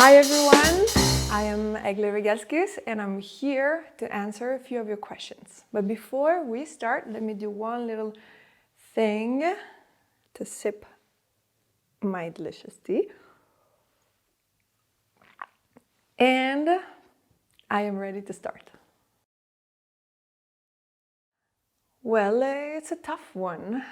Hi everyone, I am Egle Regelskis and I'm here to answer a few of your questions. But before we start, let me do one little thing to sip my delicious tea. And I am ready to start. Well, it's a tough one.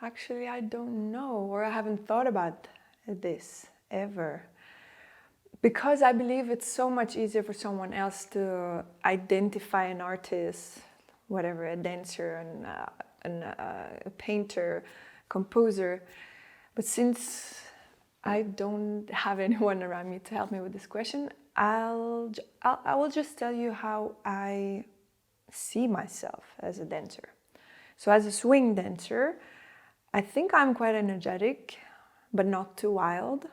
Actually, I don't know, or I haven't thought about this ever. Because I believe it's so much easier for someone else to identify an artist, whatever, a dancer, a painter, composer. But since I don't have anyone around me to help me with this question, I will just tell you how I see myself as a dancer. So as a swing dancer, I think I'm quite energetic, but not too wild.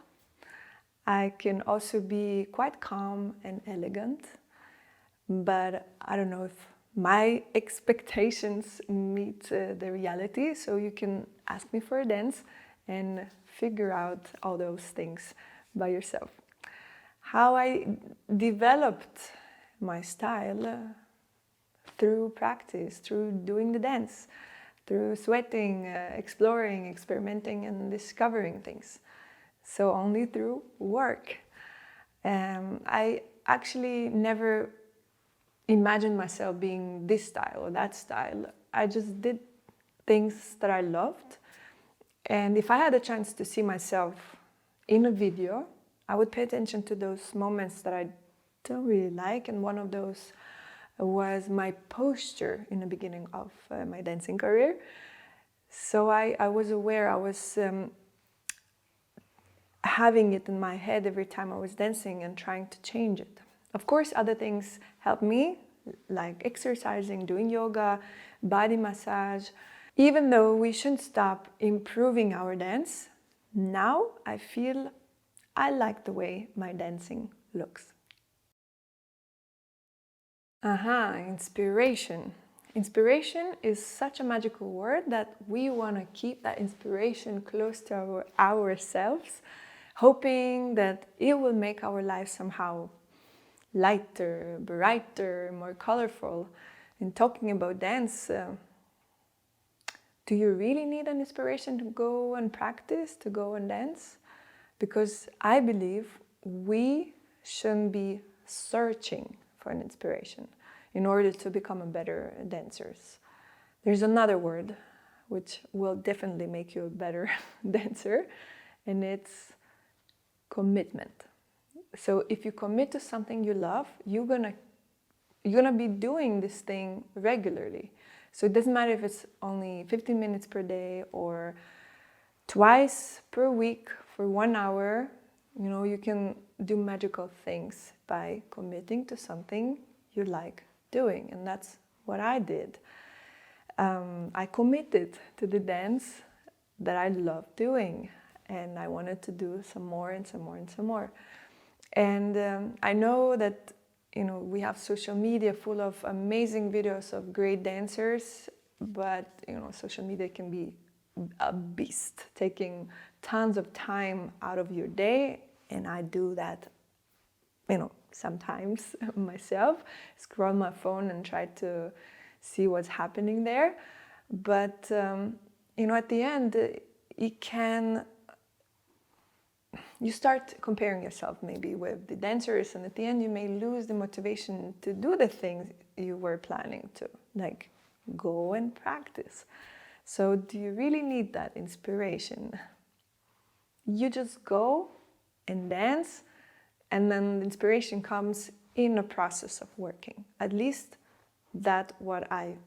I can also be quite calm and elegant, but I don't know if my expectations meet the reality, so you can ask me for a dance and figure out all those things by yourself. How I developed my style through practice, through doing the dance, through sweating, exploring, experimenting and discovering things. So only through work. I actually never imagined myself being this style or that style. I just did things that I loved. And if I had a chance to see myself in a video, I would pay attention to those moments that I don't really like. And one of those was my posture in the beginning of my dancing career. So I was aware, I was having it in my head every time I was dancing and trying to change it. Of course, other things help me, like exercising, doing yoga, body massage. Even though we shouldn't stop improving our dance, now I feel I like the way my dancing looks. Inspiration. Inspiration is such a magical word that we want to keep that inspiration close to ourselves, hoping that it will make our lives somehow lighter, brighter, more colorful. And talking about dance, do you really need an inspiration to go and practice, to go and dance? Because I believe we shouldn't be searching for an inspiration in order to become a better dancers. There's another word which will definitely make you a better dancer, and it's commitment. So if you commit to something you love, you're gonna be doing this thing regularly. So it doesn't matter if it's only 15 minutes per day or twice per week for 1 hour. You know, you can do magical things by committing to something you like doing, and that's what I did. I committed to the dance that I love doing, and I wanted to do some more and some more and some more. And I know that, you know, we have social media full of amazing videos of great dancers, but, you know, social media can be a beast, taking tons of time out of your day, and I do that, you know, sometimes myself, scroll my phone and try to see what's happening there. But, you know, at the end, you start comparing yourself maybe with the dancers, and at the end you may lose the motivation to do the things you were planning to, like go and practice. So do you really need that inspiration? You just go and dance, and then the inspiration comes in a process of working. At least that's what I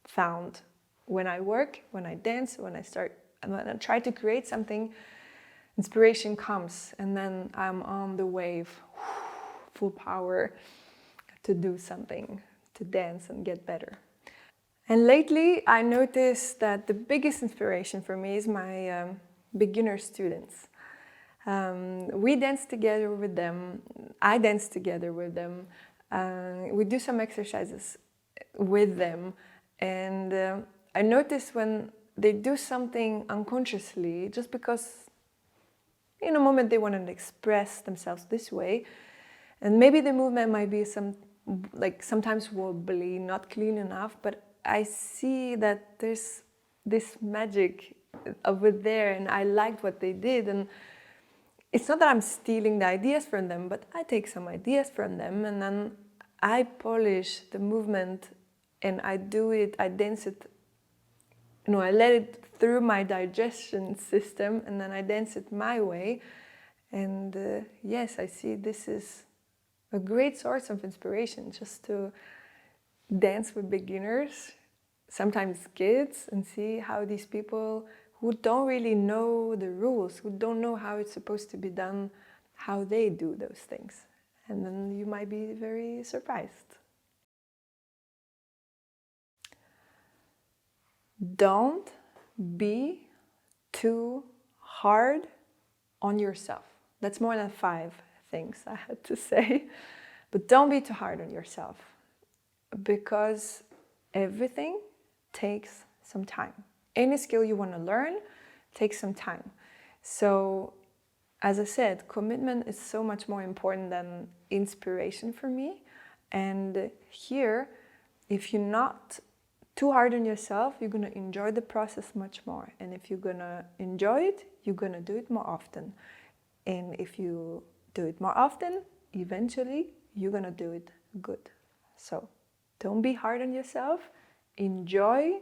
found when I work, when I dance, when I try to create something. Inspiration comes, and then I'm on the wave, full power to do something, to dance and get better. And lately, I noticed that the biggest inspiration for me is my beginner students. We dance together with them, I dance together with them, we do some exercises with them, and I notice when they do something unconsciously, just because in a moment they want to express themselves this way. And maybe the movement might be sometimes wobbly, not clean enough, but I see that there's this magic over there, and I liked what they did. And it's not that I'm stealing the ideas from them, but I take some ideas from them and then I polish the movement and I dance it, I let it through my digestion system and then I dance it my way. And yes, I see this is a great source of inspiration, just to dance with beginners, sometimes kids, and see how these people who don't really know the rules, who don't know how it's supposed to be done, how they do those things. And then you might be very surprised. Don't be too hard on yourself. That's more than 5 things I had to say. But don't be too hard on yourself, because everything takes some time. Any skill you want to learn takes some time. So, as I said, commitment is so much more important than inspiration for me. And here, if you're not too hard on yourself, you're going to enjoy the process much more. And if you're going to enjoy it, you're going to do it more often. And if you do it more often, eventually you're going to do it good. So don't be hard on yourself. Enjoy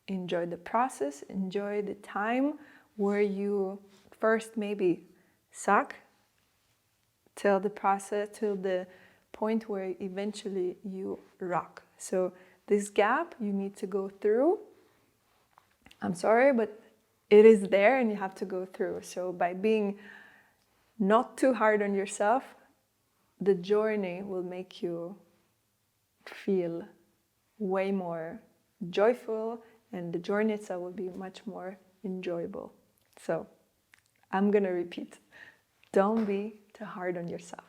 the process, enjoy the time where you first maybe suck till the point where eventually you rock. So this gap you need to go through. I'm sorry, but it is there and you have to go through. So by being not too hard on yourself, the journey will make you feel way more joyful, and the journey itself will be much more enjoyable. So I'm gonna repeat, don't be too hard on yourself.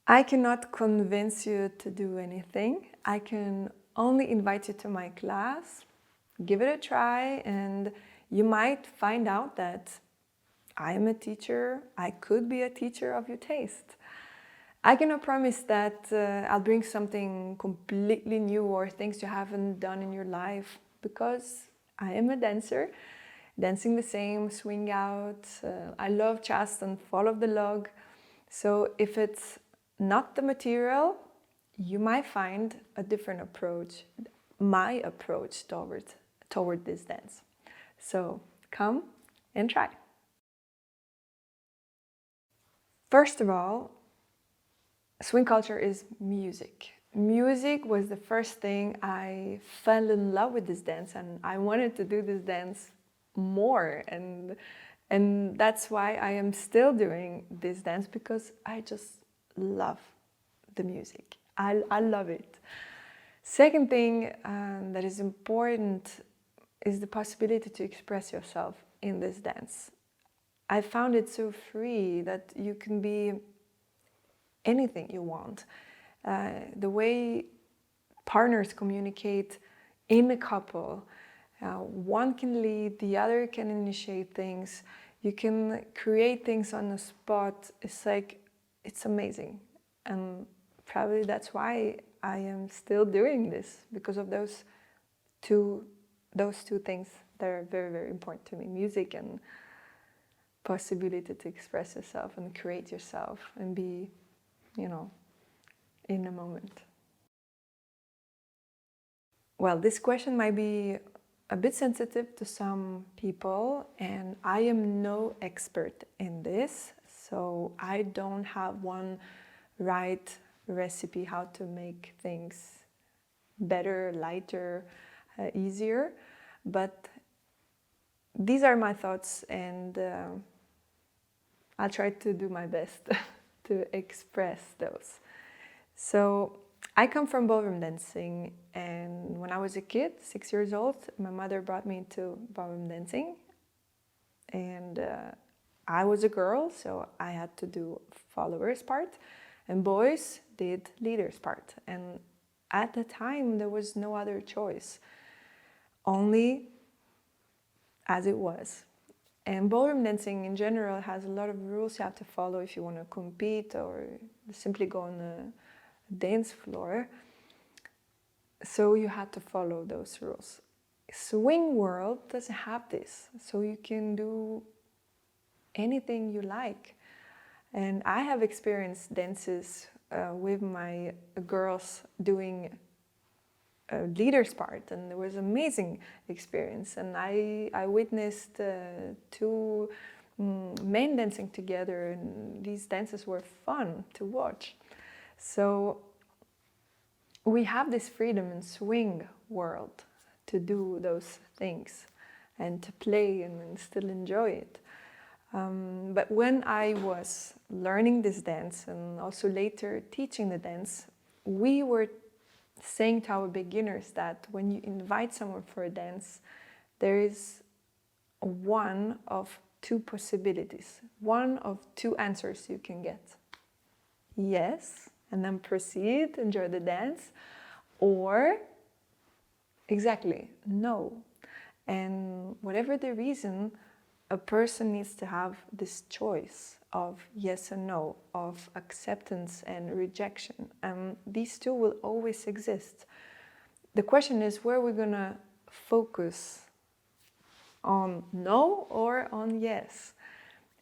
I cannot convince you to do anything. I can only invite you to my class, give it a try, and you might find out that I am a teacher. I could be a teacher of your taste. I cannot promise that I'll bring something completely new or things you haven't done in your life, because I am a dancer, dancing the same, swing out. I love just and follow the log. So if it's not the material, you might find a different approach, my approach toward this dance. So come and try. First of all, swing culture is music. Music was the first thing I fell in love with this dance, and I wanted to do this dance more, and that's why I am still doing this dance, because I just love the music. I love it. Second thing that is important is the possibility to express yourself in this dance. I found it so free that you can be anything you want. The way partners communicate in a couple, one can lead, the other can initiate things. You can create things on the spot. It's amazing. And probably that's why I am still doing this, because of those two things that are very, very important to me: music and possibility to express yourself and create yourself and be, in the moment. Well, this question might be a bit sensitive to some people, and I am no expert in this, so I don't have one right recipe how to make things better, lighter, easier, but these are my thoughts, and I'll try to do my best to express those. So I come from ballroom dancing, and when I was a kid, 6 years old, my mother brought me into ballroom dancing, and I was a girl, so I had to do followers part, and boys did leaders part. And at the time, there was no other choice. Only as it was. And ballroom dancing in general has a lot of rules you have to follow if you want to compete or simply go on a dance floor. So you had to follow those rules. Swing world doesn't have this, so you can do anything you like. And I have experienced dances with my girls doing a leader's part, and it was an amazing experience. And I witnessed two men dancing together, and these dances were fun to watch. So we have this freedom in swing world to do those things and to play and still enjoy it. But when I was learning this dance and also later teaching the dance, we were saying to our beginners that when you invite someone for a dance, there is one of two possibilities, one of two answers you can get. Yes, and then proceed, enjoy the dance, or exactly, no. And whatever the reason, a person needs to have this choice of yes and no, of acceptance and rejection. These two will always exist. The question is where we're gonna focus, on no or on yes.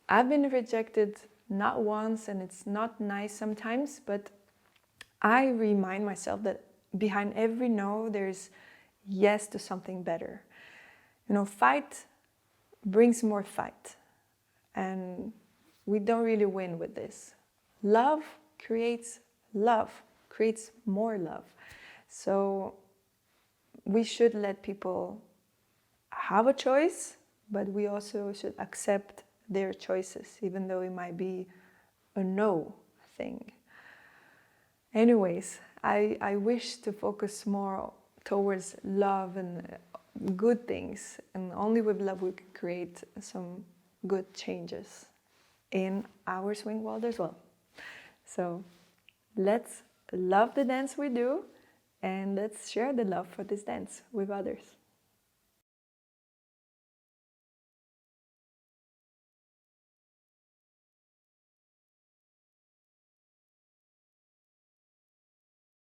I've been rejected not once, and it's not nice sometimes, but I remind myself that behind every no, there's yes to something better. You know, fight brings more fight, and we don't really win with this. Love creates more love. So we should let people have a choice, but we also should accept their choices, even though it might be a no thing. Anyways, I wish to focus more towards love and good things, and only with love we can create some good changes in our swing world as well. So let's love the dance we do, and let's share the love for this dance with others.